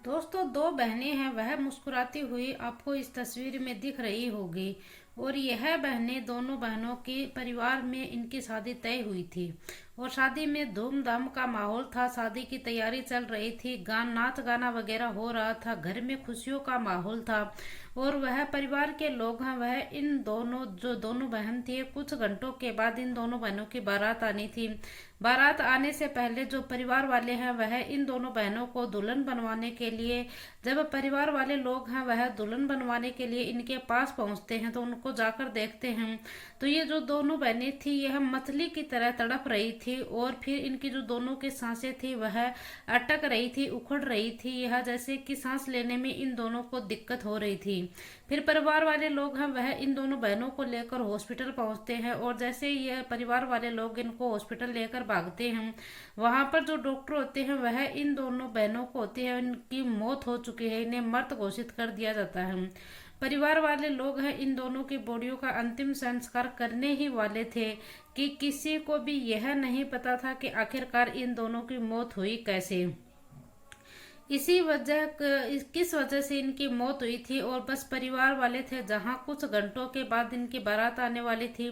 दोस्तों, दो बहनें हैं। वह मुस्कुराती हुई आपको इस तस्वीर में दिख रही होगी। और यह बहनें, दोनों बहनों के परिवार में इनकी शादी तय हुई थी। और शादी में धूमधाम का माहौल था। शादी की तैयारी चल रही थी। नाच गाना वगैरह हो रहा था। घर में खुशियों का माहौल था। और वह परिवार के लोग हैं, वह इन दोनों, जो दोनों बहन थी, कुछ घंटों के बाद इन दोनों बहनों की बारात आनी थी। बारात आने से पहले जो परिवार वाले हैं, वह इन दोनों बहनों को दुल्हन बनवाने के लिए, जब परिवार वाले लोग हैं वह दुल्हन बनवाने के लिए इनके पास पहुंचते हैं, तो उनको जाकर देखते हैं तो ये जो दोनों बहनें थी, यह मछली की तरह तड़प रही थी। और फिर इनकी जो दोनों की सांसें थी वह अटक रही थी, उखड़ रही थी। यह जैसे कि सांस लेने में इन दोनों को दिक्कत हो रही थी। फिर परिवार वाले लोग हैं, वह इन दोनों बहनों को लेकर हॉस्पिटल पहुंचते हैं। और जैसे यह परिवार वाले लोग इनको हॉस्पिटल लेकर भागते हैं, वहां पर जो डॉक्टर होते हैं वह इन दोनों बहनों को होती है, इनकी मौत हो चुकी है, इन्हें मृत घोषित कर दिया जाता है। परिवार वाले लोग हैं इन दोनों की बॉडियों का अंतिम संस्कार करने ही वाले थे कि किसी को भी यह नहीं पता था कि आखिरकार इन दोनों की मौत हुई कैसे। किस वजह से इनकी मौत हुई थी। और बस परिवार वाले थे, जहां कुछ घंटों के बाद इनकी बारात आने वाली थी।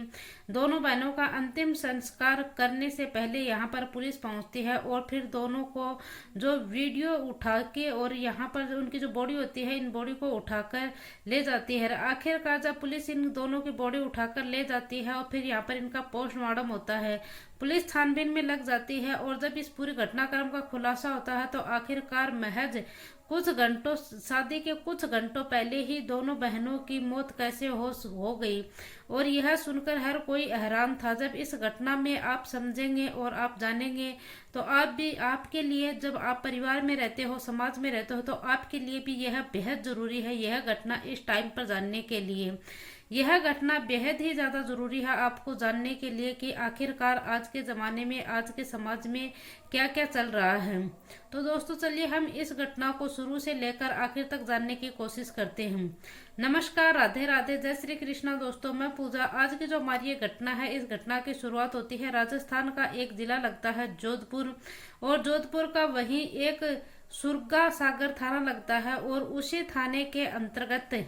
दोनों बहनों का अंतिम संस्कार करने से पहले यहां पर पुलिस पहुंचती है और फिर दोनों को जो वीडियो उठा के, और यहां पर जो उनकी जो बॉडी होती है, इन बॉडी को उठाकर ले जाती है। आखिरकार जब पुलिस इन दोनों की बॉडी उठाकर ले जाती है और फिर यहाँ पर इनका पोस्टमार्टम होता है, पुलिस छानबीन में लग जाती है। और जब इस पूरी घटनाक्रम का खुलासा होता है तो आखिरकार महज कुछ घंटों, शादी के कुछ घंटों पहले ही दोनों बहनों की मौत कैसे हो गई। और यह सुनकर हर कोई हैरान था। जब इस घटना में आप समझेंगे और आप जानेंगे तो आप भी, आपके लिए, जब आप परिवार में रहते हो, समाज में रहते हो, तो आपके लिए भी यह बेहद जरूरी है। यह घटना इस टाइम पर जानने के लिए, यह घटना बेहद ही ज्यादा जरूरी है आपको जानने के लिए कि आखिरकार आज के जमाने में, आज के समाज में क्या क्या चल रहा है। तो दोस्तों, चलिए हम इस घटना को शुरू से लेकर आखिर तक जानने की कोशिश करते हैं। नमस्कार, राधे राधे, जय श्री कृष्णा। दोस्तों, मैं पूजा। आज की जो हमारी ये घटना है, इस घटना की शुरुआत होती है राजस्थान का एक जिला लगता है जोधपुर। और जोधपुर का वहीं एक सुरगा सागर थाना लगता है। और उसी थाने के अंतर्गत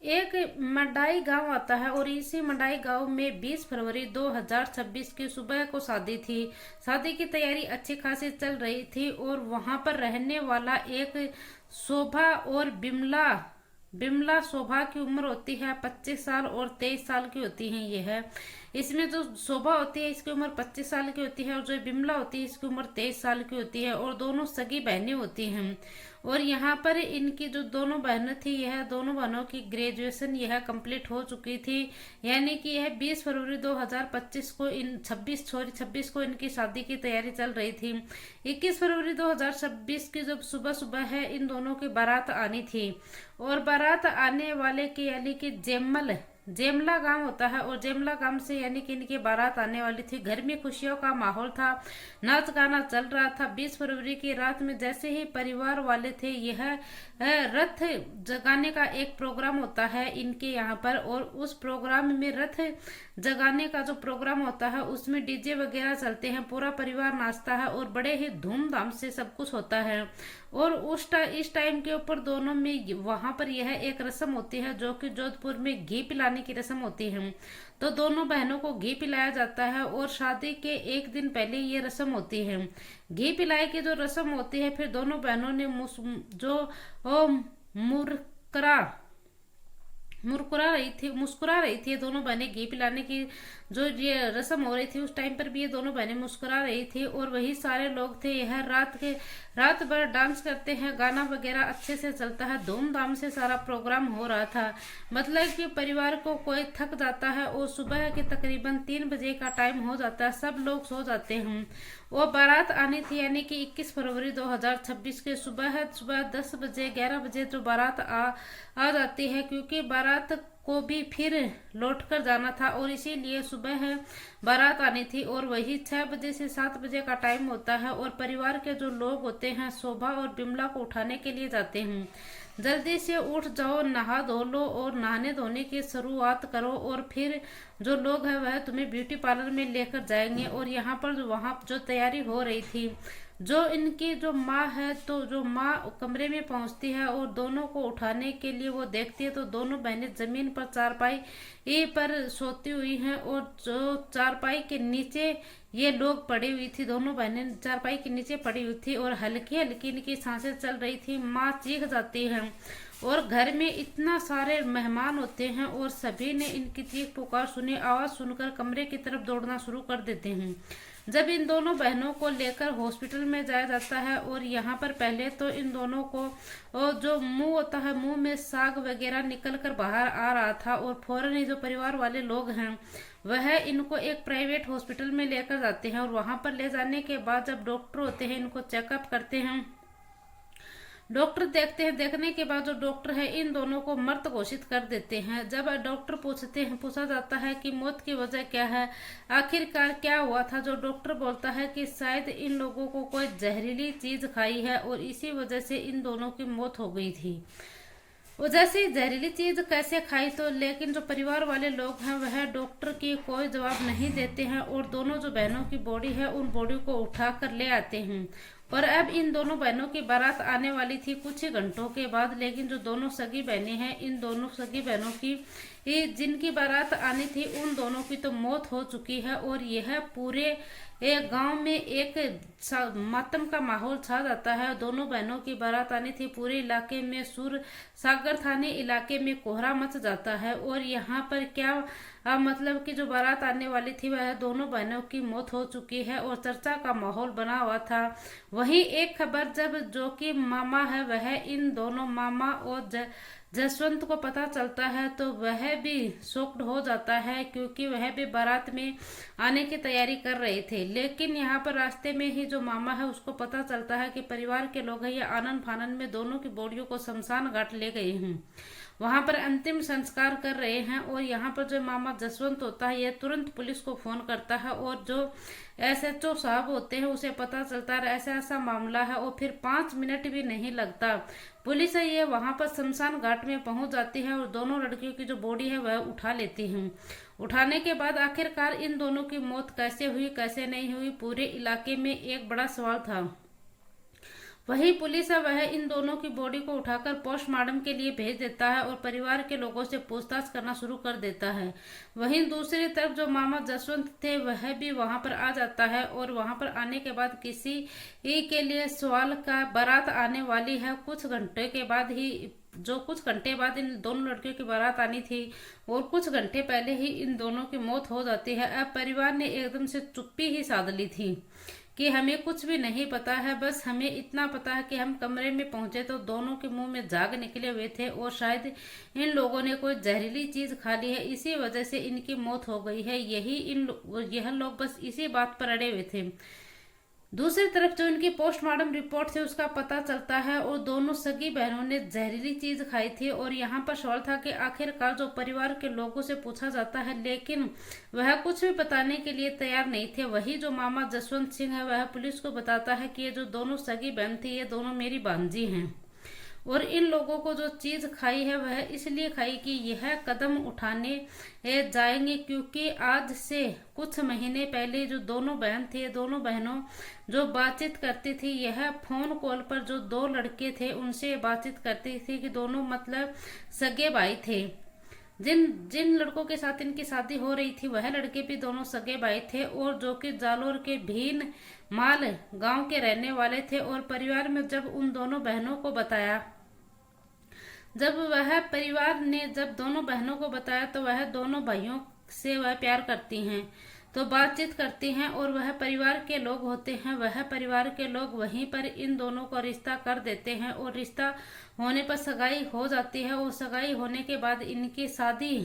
एक मंडाई गांव आता है। और इसी मंडाई गांव में 20 फरवरी 2026 की सुबह को शादी थी। शादी की तैयारी अच्छी खासी चल रही थी। और वहां पर रहने वाला एक शोभा और बिमला बिमला शोभा की उम्र होती है 25 साल और 23 साल की होती है। ये है, इसमें जो शोभा होती है इसकी उम्र 25 साल की होती है, और जो बिमला होती है इसकी उम्र 23 साल की होती है। और दोनों सगी बहनें होती हैं। और यहाँ पर इनकी जो दोनों बहनें थी, यह दोनों बहनों की ग्रेजुएशन यह कंप्लीट हो चुकी थी। यानी कि यह 20 फरवरी 2025 को, इन 26 को इनकी शादी की तैयारी चल रही थी। 21 फरवरी 2026 की जब सुबह सुबह है, इन दोनों की बारात आनी थी। और बारात आने वाले की, यानी कि जेमला गांव होता है, और जेमला गांव से यानी कि इनकी बारात आने वाली थी। घर में खुशियों का माहौल था, नाच गाना चल रहा था। 20 फरवरी की रात में जैसे ही परिवार वाले थे, यह रथ जगाने का एक प्रोग्राम होता है इनके यहाँ पर। और उस प्रोग्राम में, रथ जगाने का जो प्रोग्राम होता है, उसमें डीजे वगैरह चलते हैं, पूरा परिवार नाचता है और बड़े ही धूमधाम से सब कुछ होता है। और इस टाइम के ऊपर दोनों में, वहां पर यह एक रस्म होती है जो कि जोधपुर में घी पिलाने की रस्म होती है। तो दोनों बहनों को घी पिलाया जाता है। और शादी के एक दिन पहले ये रस्म होती है। घी पिलाई की जो रस्म होती है, फिर दोनों बहनों ने मुरकरा मुस्कुरा रही थी। दोनों बहनें घी पिलाने की जो ये रस्म हो रही थी, उस टाइम पर भी ये दोनों बहनें मुस्कुरा रही थी। और वही सारे लोग थे। यह रात भर डांस करते हैं, गाना वगैरह अच्छे से चलता है, धूमधाम से सारा प्रोग्राम हो रहा था। मतलब कि परिवार को कोई थक जाता है और सुबह के तकरीबन 3 बजे का टाइम हो जाता है, सब लोग सो जाते हैं। वो बारात आनी थी, यानी कि 21 फरवरी 2026 के सुबह 10 बजे 11 बजे जो बारात आ जाती है, क्योंकि बारात को भी फिर लौट कर जाना था। और इसीलिए सुबह बारात आनी थी। और वही 6 बजे से 7 बजे का टाइम होता है। और परिवार के जो लोग होते हैं, शोभा और बिमला को उठाने के लिए जाते हैं। जल्दी से उठ जाओ, नहा धो लो और नहाने धोने की शुरुआत करो। और फिर जो लोग हैं वह तुम्हें ब्यूटी पार्लर में लेकर जाएंगे। और यहाँ पर वहाँ जो तैयारी हो रही थी, जो इनकी जो माँ है, तो जो माँ कमरे में पहुंचती है और दोनों को उठाने के लिए वो देखती है, तो दोनों बहनें जमीन पर चारपाई पर सोती हुई हैं और जो चारपाई के नीचे ये लोग पड़ी हुई थी। दोनों बहनें चारपाई के नीचे पड़ी हुई थी और हल्की हल्की इनकी सांसें चल रही थी। माँ चीख जाती है और घर में इतना सारे मेहमान होते हैं और सभी ने इनकी चीख पुकार सुनी। आवाज सुनकर कमरे की तरफ दौड़ना शुरू कर देते हैं। जब इन दोनों बहनों को लेकर हॉस्पिटल में जाया जाता है और यहाँ पर पहले तो इन दोनों को और जो मुंह होता है, मुंह में साग वगैरह निकल कर बाहर आ रहा था और फौरन ही जो परिवार वाले लोग हैं वह इनको एक प्राइवेट हॉस्पिटल में लेकर जाते हैं और वहां पर ले जाने के बाद जब डॉक्टर होते हैं इनको चेकअप करते हैं। डॉक्टर देखते हैं, देखने के बाद जो डॉक्टर है इन दोनों को मृत घोषित कर देते हैं। जब डॉक्टर पूछा जाता है कि मौत की वजह क्या है, आखिरकार क्या हुआ था, जो डॉक्टर बोलता है कि शायद इन लोगों को कोई जहरीली चीज खाई है और इसी वजह से इन दोनों की मौत हो गई थी। वो जैसे जहरीली चीज कैसे खाई, तो लेकिन जो परिवार वाले लोग हैं वह डॉक्टर की कोई जवाब नहीं देते हैं और दोनों जो बहनों की बॉडी है उन बॉडी को उठा कर ले आते हैं। और अब इन दोनों बहनों की बारात आने वाली थी कुछ ही घंटों के बाद, लेकिन जो दोनों सगी बहनें हैं, इन दोनों सगी बहनों की जिनकी बारात आनी थी उन दोनों की तो मौत हो चुकी है और यह पूरे गांव में एक मातम का माहौल छा जाता है। दोनों बहनों की बारात आनी थी, पूरे इलाके में सुर सागर थाने इलाके में कोहरा मच जाता है और यहाँ पर क्या मतलब कि जो बारात आने वाली थी वह दोनों बहनों की मौत हो चुकी है और चर्चा का माहौल बना हुआ था। वहीं एक खबर जब जो कि मामा है वह इन दोनों मामा और जसवंत को पता चलता है तो वह भी शॉक्ड हो जाता है, क्योंकि वह भी बारात में आने की तैयारी कर रहे थे। लेकिन यहाँ पर रास्ते में ही जो मामा है उसको पता चलता है कि परिवार के लोग हैं ये आनन फानन में दोनों की बॉडियों को शमशान घाट ले गए हैं, वहां पर अंतिम संस्कार कर रहे हैं। और यहाँ पर जो मामा जसवंत होता है ये तुरंत पुलिस को फोन करता है और जो SHO साहब होते हैं उसे पता चलता है ऐसा ऐसा मामला है और फिर 5 मिनट भी नहीं लगता पुलिस है ये वहां पर शमशान घाट में पहुंच जाती है और दोनों लड़कियों की जो बॉडी है वह उठा लेती हैं। उठाने के बाद आखिरकार इन दोनों की मौत कैसे हुई कैसे नहीं हुई, पूरे इलाके में एक बड़ा सवाल था। वही पुलिस है वह इन दोनों की बॉडी को उठाकर पोस्टमार्टम के लिए भेज देता है और परिवार के लोगों से पूछताछ करना शुरू कर देता है। वहीं दूसरी तरफ जो मामा जसवंत थे वह भी वहां पर आ जाता है और वहां पर आने के बाद किसी के लिए सवाल का बारात आने वाली है। कुछ घंटे बाद इन दोनों लड़कियों की बारात आनी थी और कुछ घंटे पहले ही इन दोनों की मौत हो जाती है। अब परिवार ने एकदम से चुप्पी ही साध ली थी कि हमें कुछ भी नहीं पता है, बस हमें इतना पता है कि हम कमरे में पहुंचे तो दोनों के मुंह में झाग निकले हुए थे और शायद इन लोगों ने कोई जहरीली चीज खा ली है, इसी वजह से इनकी मौत हो गई है। यह लोग बस इसी बात पर अड़े हुए थे। दूसरी तरफ जो इनकी पोस्टमार्टम रिपोर्ट थी उसका पता चलता है और दोनों सगी बहनों ने जहरीली चीज खाई थी। और यहाँ पर सवाल था कि आखिरकार जो परिवार के लोगों से पूछा जाता है लेकिन वह कुछ भी बताने के लिए तैयार नहीं थे। वही जो मामा जसवंत सिंह है वह पुलिस को बताता है कि ये जो दोनों सगी बहन थी ये दोनों मेरी भांजी हैं और इन लोगों को जो चीज खाई है वह इसलिए खाई कि यह कदम उठाने जाएंगे, क्योंकि आज से कुछ महीने पहले जो दोनों बहन थे, दोनों बहनों जो बातचीत करती थी, यह फोन कॉल पर जो 2 लड़के थे उनसे बातचीत करती थी कि दोनों मतलब सगे भाई थे। जिन लड़कों के साथ इनकी शादी हो रही थी वह लड़के भी दोनों सगे भाई थे और जो कि जालोर के भीन माल गांव के रहने वाले थे। और परिवार में जब उन दोनों बहनों को बताया, जब दोनों बहनों को बताया तो वह दोनों भाइयों से वह प्यार करती हैं तो बातचीत करती हैं और वह परिवार के लोग होते हैं, वह परिवार के लोग वहीं पर इन दोनों को रिश्ता कर देते हैं और रिश्ता होने पर सगाई हो जाती है। और सगाई होने के बाद इनकी शादी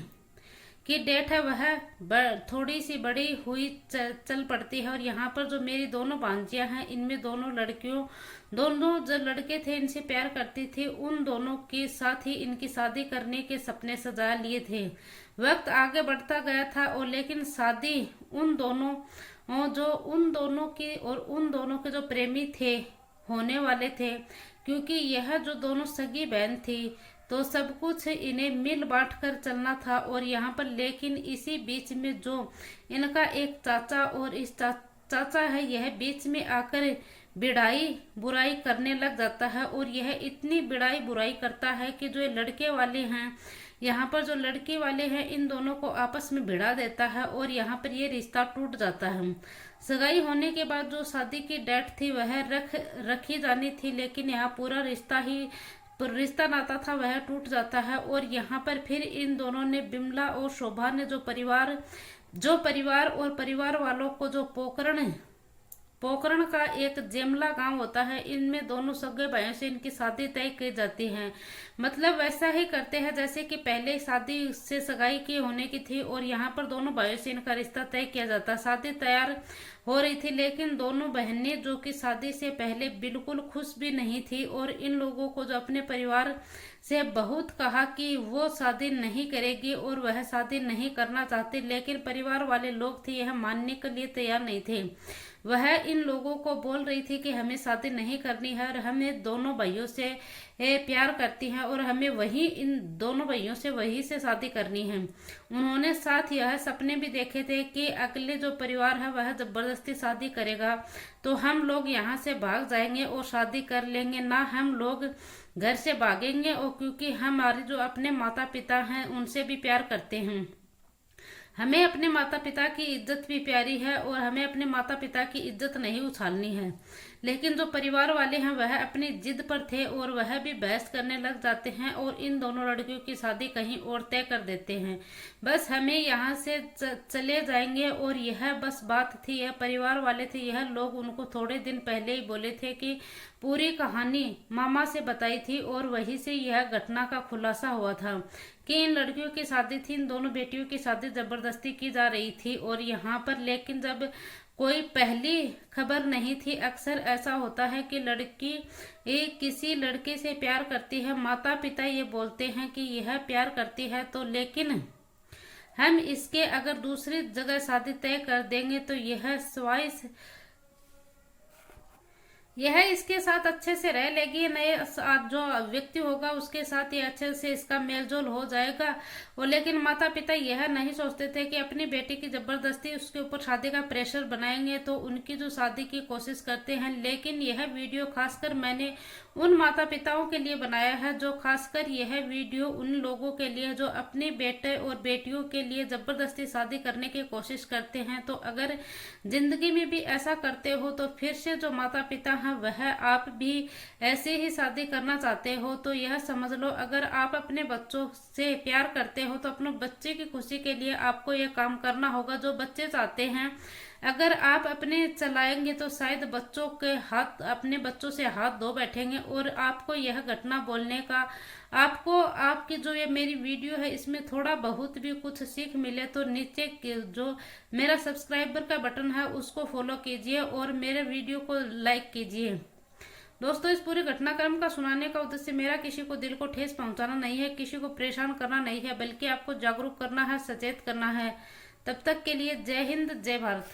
की डेट है वह थोड़ी सी बड़ी हुई चल पड़ती है। और यहाँ पर जो मेरी दोनों भांजियां हैं इनमें दोनों जो लड़के थे इनसे प्यार करती थी, उन दोनों के साथ ही इनकी शादी करने के सपने सजा लिए थे। वक्त आगे बढ़ता गया था और लेकिन शादी उन दोनों के जो प्रेमी थे होने वाले थे, क्योंकि यह जो दोनों सगी बहन थी तो सब कुछ इन्हें मिल बांट कर चलना था। और यहाँ पर लेकिन इसी बीच में जो इनका एक चाचा और इस चाचा है यह बीच में आकर बिड़ाई बुराई करने लग जाता है। और यह इतनी बिड़ाई बुराई करता है कि जो ये लड़के वाले हैं, यहाँ पर जो लड़के वाले हैं, इन दोनों को आपस में भिड़ा देता है और यहाँ पर ये रिश्ता टूट जाता है। सगाई होने के बाद जो शादी की डेट थी वह रखी जानी थी, लेकिन यहाँ पूरा रिश्ता नाता था वह टूट जाता है। और यहाँ पर फिर इन दोनों ने, बिमला और शोभा ने, जो परिवार और परिवार वालों को, जो पोकरण का एक जेमला गांव होता है, इनमें दोनों सगे भाइयों से इनकी शादी तय की जाती है। मतलब वैसा ही करते हैं जैसे कि पहले शादी से सगाई की होने की थी, और यहाँ पर दोनों भाइयों से इनका रिश्ता तय किया जाता। शादी तैयार हो रही थी, लेकिन दोनों बहनें जो कि शादी से पहले बिल्कुल खुश भी नहीं थी, और इन लोगों को जो अपने परिवार से बहुत कहा कि वो शादी नहीं करेगी और वह शादी नहीं करना चाहती, लेकिन परिवार वाले लोग थे यह मानने के लिए तैयार नहीं थे। वह इन लोगों को बोल रही थी कि हमें शादी नहीं करनी है और हमें दोनों भाइयों से प्यार करती हैं और हमें इन दोनों भाइयों से वही से शादी करनी है। उन्होंने साथ यह सपने भी देखे थे कि अगले जो परिवार है वह जबरदस्ती शादी करेगा तो हम लोग यहाँ से भाग जाएंगे और शादी कर लेंगे, ना हम लोग घर से भागेंगे। और क्योंकि हमारे जो अपने माता पिता हैं उनसे भी प्यार करते हैं, हमें अपने माता पिता की इज्जत भी प्यारी है और हमें अपने माता पिता की इज्जत नहीं उछालनी है। लेकिन जो परिवार वाले हैं वह अपनी जिद पर थे और वह भी बहस करने लग जाते हैं और इन दोनों लड़कियों की शादी कहीं और तय कर देते हैं। बस हमें यहाँ से चले जाएंगे। और यह बस बात थी, यह परिवार वाले थे, यह लोग उनको थोड़े दिन पहले ही बोले थे कि पूरी कहानी मामा से बताई थी और वहीं से यह घटना का खुलासा हुआ था कि इन लड़कियों की शादी थी, इन दोनों बेटियों की शादी जबरदस्ती की जा रही थी। और यहाँ पर लेकिन जब कोई पहली खबर नहीं थी, अक्सर ऐसा होता है कि लड़की किसी लड़के से प्यार करती है, माता पिता ये बोलते हैं कि यह प्यार करती है, तो लेकिन हम इसके अगर दूसरी जगह शादी तय कर देंगे तो यह इसके साथ अच्छे से रह लेगी, नए जो व्यक्ति होगा उसके साथ ये अच्छे से इसका मेलजोल हो जाएगा। और लेकिन माता पिता यह नहीं सोचते थे कि अपनी बेटी की जबरदस्ती उसके ऊपर शादी का प्रेशर बनाएंगे तो उनकी जो शादी की कोशिश करते हैं। लेकिन यह वीडियो खासकर मैंने उन माता पिताओं के लिए बनाया है, जो खासकर यह वीडियो उन लोगों के लिए जो अपने बेटे और बेटियों के लिए जबरदस्ती शादी करने की कोशिश करते हैं। तो अगर जिंदगी में भी ऐसा करते हो तो फिर से जो माता पिता हैं वह आप भी ऐसे ही शादी करना चाहते हो तो यह समझ लो, अगर आप अपने बच्चों से प्यार करते हो तो अपने बच्चे की खुशी के लिए आपको यह काम करना होगा जो बच्चे चाहते हैं। अगर आप अपने चलाएंगे तो शायद अपने बच्चों से हाथ धो बैठेंगे। और आपको यह घटना बोलने का, आपकी जो ये मेरी वीडियो है इसमें थोड़ा बहुत भी कुछ सीख मिले तो नीचे जो मेरा सब्सक्राइबर का बटन है उसको फॉलो कीजिए और मेरे वीडियो को लाइक कीजिए। दोस्तों, इस पूरे घटनाक्रम का सुनाने का उद्देश्य मेरा किसी को दिल को ठेस पहुंचाना नहीं है, किसी को परेशान करना नहीं है, बल्कि आपको जागरूक करना है, सचेत करना है। तब तक के लिए जय हिंद, जय भारत।